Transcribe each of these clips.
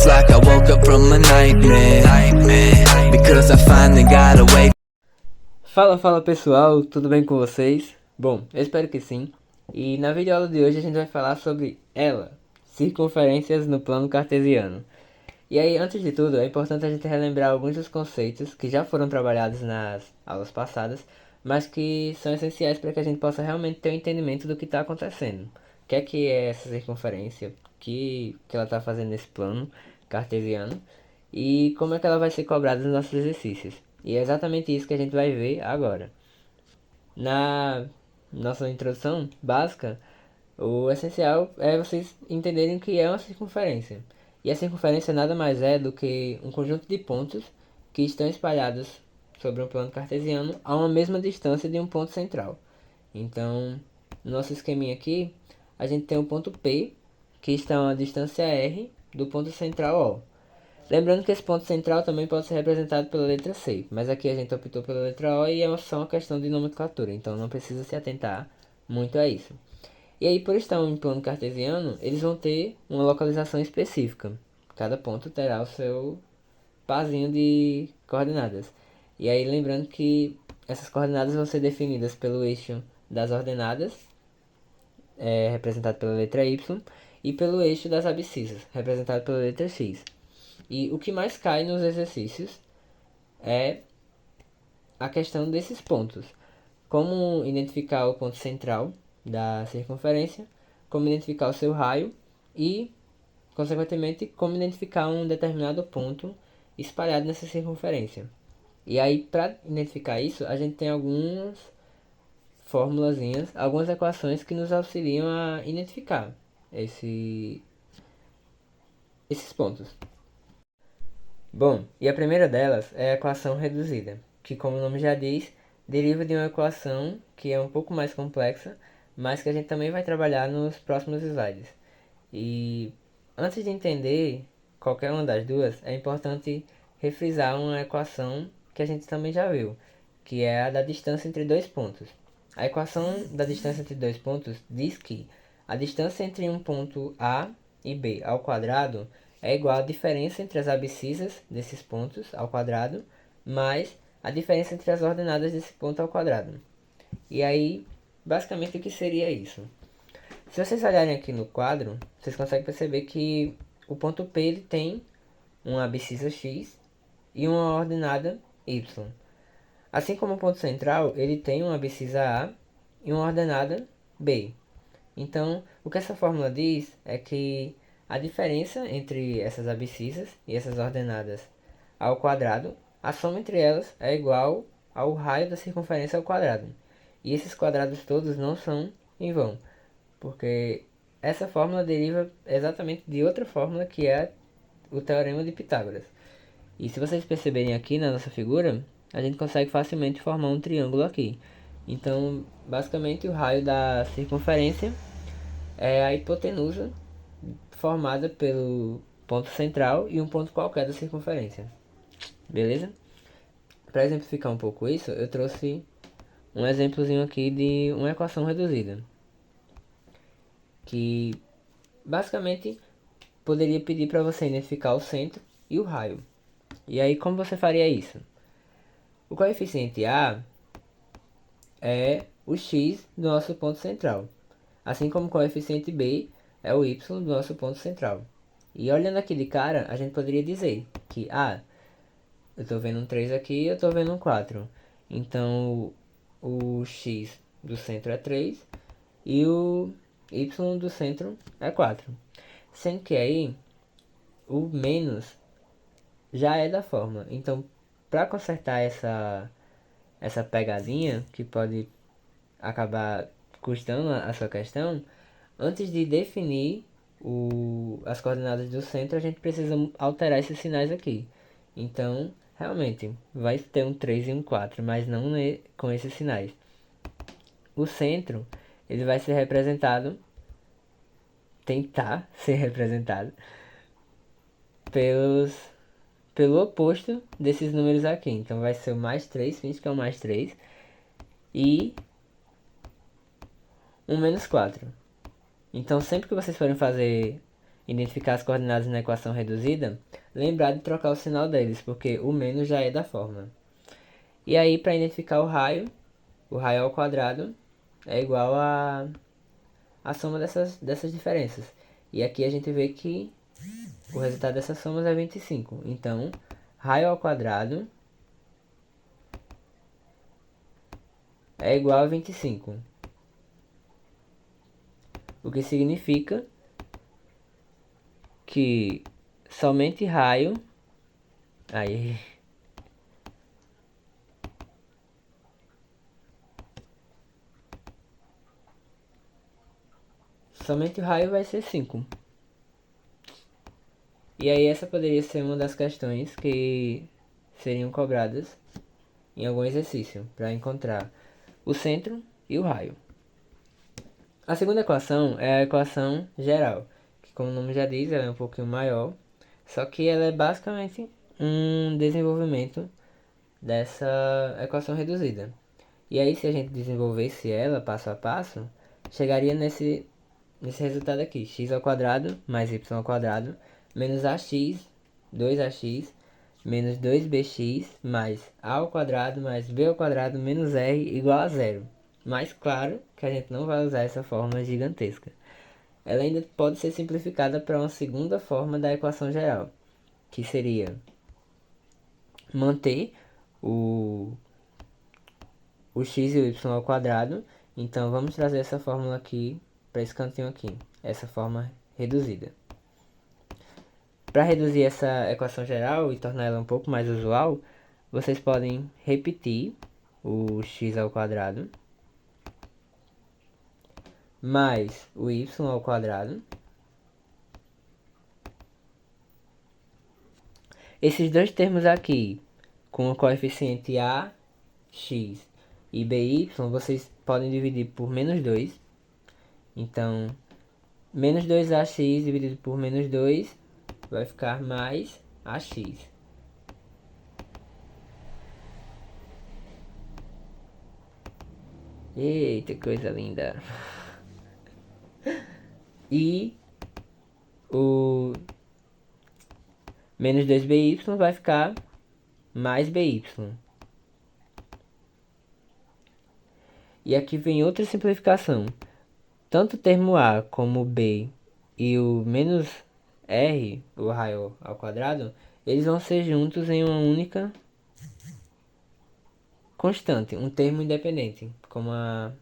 It's like I woke up from a nightmare, because I finally got away. Fala pessoal, tudo bem com vocês? Bom, eu espero que sim. E na videoaula de hoje a gente vai falar sobre circunferências no plano cartesiano. E aí, antes de tudo, é importante a gente relembrar alguns dos conceitos que já foram trabalhados nas aulas passadas, mas que são essenciais para que a gente possa realmente ter um entendimento do que está acontecendo. O que é essa circunferência? O que ela está fazendo nesse plano cartesiano? E como é que ela vai ser cobrada nos nossos exercícios? E é exatamente isso que a gente vai ver agora. Na nossa introdução básica, o essencial é vocês entenderem o que é uma circunferência. E a circunferência nada mais é do que um conjunto de pontos que estão espalhados sobre um plano cartesiano a uma mesma distância de um ponto central. Então, no nosso esqueminha aqui, a gente tem o ponto P, que está a uma distância R do ponto central O. Lembrando que esse ponto central também pode ser representado pela letra C, mas aqui a gente optou pela letra O e é só uma questão de nomenclatura, então não precisa se atentar muito a isso. E aí, por estar em plano cartesiano, eles vão ter uma localização específica. Cada ponto terá o seu parzinho de coordenadas. E aí, lembrando que essas coordenadas vão ser definidas pelo eixo das ordenadas, representado pela letra Y, e pelo eixo das abscissas, representado pela letra X. E o que mais cai nos exercícios é a questão desses pontos. Como identificar o ponto central da circunferência, como identificar o seu raio e, consequentemente, como identificar um determinado ponto espalhado nessa circunferência. E aí, para identificar isso, a gente tem algumas formulazinhas, algumas equações que nos auxiliam a identificar esses pontos. Bom, e a primeira delas é a equação reduzida, que, como o nome já diz, deriva de uma equação que é um pouco mais complexa, mas que a gente também vai trabalhar nos próximos slides. E antes de entender qualquer uma das duas, é importante refrisar uma equação que a gente também já viu, que é a da distância entre dois pontos. A equação da distância entre dois pontos diz que a distância entre um ponto A e B ao quadrado é igual à diferença entre as abscissas desses pontos ao quadrado mais a diferença entre as ordenadas desse ponto ao quadrado. E aí, basicamente, o que seria isso? Se vocês olharem aqui no quadro, vocês conseguem perceber que o ponto P ele tem uma abscissa x e uma ordenada y. Assim como o ponto central, ele tem uma abscissa A e uma ordenada B. Então, o que essa fórmula diz é que a diferença entre essas abscissas e essas ordenadas ao quadrado, a soma entre elas é igual ao raio da circunferência ao quadrado. E esses quadrados todos não são em vão, porque essa fórmula deriva exatamente de outra fórmula que é o Teorema de Pitágoras. E se vocês perceberem aqui na nossa figura, a gente consegue facilmente formar um triângulo aqui. Então, basicamente, o raio da circunferência é a hipotenusa formada pelo ponto central e um ponto qualquer da circunferência. Beleza? Para exemplificar um pouco isso, eu trouxe um exemplozinho aqui de uma equação reduzida, que basicamente poderia pedir para você identificar o centro e o raio. E aí, como você faria isso? O coeficiente A é o x do nosso ponto central, assim como o coeficiente B é o y do nosso ponto central. E olhando aqui de cara, a gente poderia dizer que eu estou vendo um 3 aqui, eu estou vendo um 4. Então, o x do centro é 3 e o y do centro é 4. Sendo que aí, o menos já é da fórmula. Então, para consertar essa pegadinha, que pode acabar custando a sua questão, antes de definir as coordenadas do centro, a gente precisa alterar esses sinais aqui. Então, realmente, vai ter um 3 e um 4, mas não com esses sinais. O centro, ele vai ser representado, tentar ser representado, pelo oposto desses números aqui. Então, vai ser o mais 3, finge que é o mais 3, e um menos 4. Então, sempre que vocês forem fazer identificar as coordenadas na equação reduzida, lembrar de trocar o sinal deles, porque o menos já é da fórmula. E aí, para identificar o raio ao quadrado é igual a soma dessas diferenças. E aqui a gente vê que o resultado dessas somas é 25. Então, raio ao quadrado é igual a 25. O que significa que somente raio... Aí... Somente o raio vai ser 5. E aí essa poderia ser uma das questões que seriam cobradas em algum exercício, para encontrar o centro e o raio. A segunda equação é a equação geral, que como o nome já diz, ela é um pouquinho maior, só que ela é basicamente um desenvolvimento dessa equação reduzida. E aí se a gente desenvolvesse ela passo a passo, chegaria nesse resultado aqui, x ao quadrado mais y ao quadrado menos ax, 2ax, menos 2bx mais a ao quadrado mais b ao quadrado menos r igual a zero. Mas claro que a gente não vai usar essa fórmula gigantesca. Ela ainda pode ser simplificada para uma segunda forma da equação geral, que seria manter o x e o y ao quadrado. Então vamos trazer essa fórmula aqui para esse cantinho aqui, essa forma reduzida. Para reduzir essa equação geral e tornar ela um pouco mais usual, vocês podem repetir o x ao quadrado mais o y ao quadrado. Esses dois termos aqui, com o coeficiente ax e by, vocês podem dividir por menos 2. Então, menos 2ax dividido por menos 2 vai ficar mais ax. Eita, coisa linda. E o menos 2by vai ficar mais by. E aqui vem outra simplificação. Tanto o termo a como o b e o menos r, o raio ao quadrado, eles vão ser juntos em uma única constante, um termo independente, como a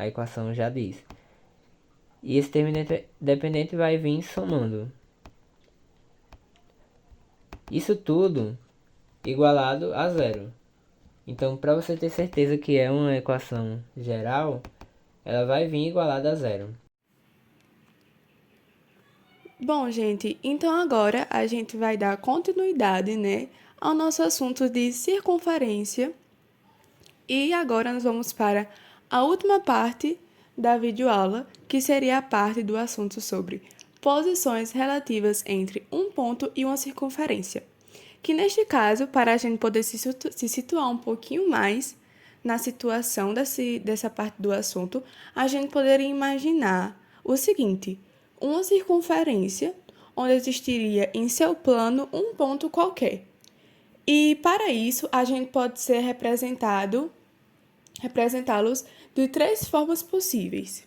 equação já diz. E esse termo independente vai vir somando. Isso tudo igualado a zero. Então, para você ter certeza que é uma equação geral, ela vai vir igualada a zero. Bom, gente, então agora a gente vai dar continuidade, né, ao nosso assunto de circunferência. E agora nós vamos para a última parte da videoaula, que seria a parte do assunto sobre posições relativas entre um ponto e uma circunferência. Que neste caso, para a gente poder se situar um pouquinho mais na situação dessa parte do assunto, a gente poderia imaginar o seguinte: uma circunferência onde existiria em seu plano um ponto qualquer. E para isso, a gente pode ser representá-los de três formas possíveis.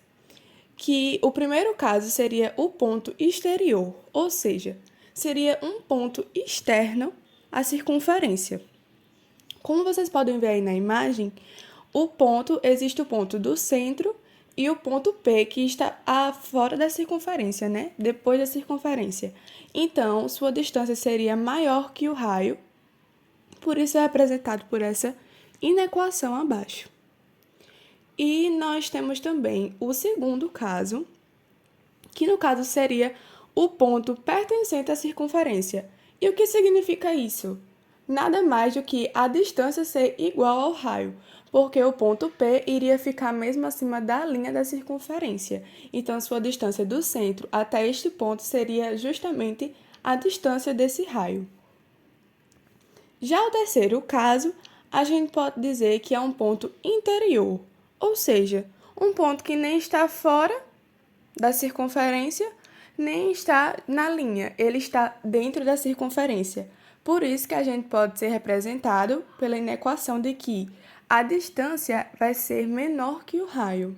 Que o primeiro caso seria o ponto exterior, ou seja, seria um ponto externo à circunferência. Como vocês podem ver aí na imagem, existe o ponto do centro e o ponto P, que está fora da circunferência, né? Depois da circunferência. Então, sua distância seria maior que o raio, por isso é representado por essa inequação abaixo. E nós temos também o segundo caso, que no caso seria o ponto pertencente à circunferência. E o que significa isso? Nada mais do que a distância ser igual ao raio, porque o ponto P iria ficar mesmo acima da linha da circunferência. Então, sua distância do centro até este ponto seria justamente a distância desse raio. Já o terceiro caso, a gente pode dizer que é um ponto interior, ou seja, um ponto que nem está fora da circunferência, nem está na linha, ele está dentro da circunferência. Por isso que a gente pode ser representado pela inequação de que a distância vai ser menor que o raio.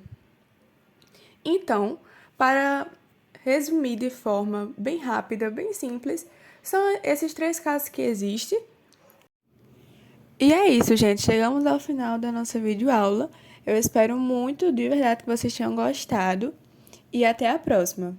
Então, para resumir de forma bem rápida, bem simples, são esses 3 casos que existem. E é isso, gente. Chegamos ao final da nossa videoaula. Eu espero muito, de verdade, que vocês tenham gostado. E até a próxima!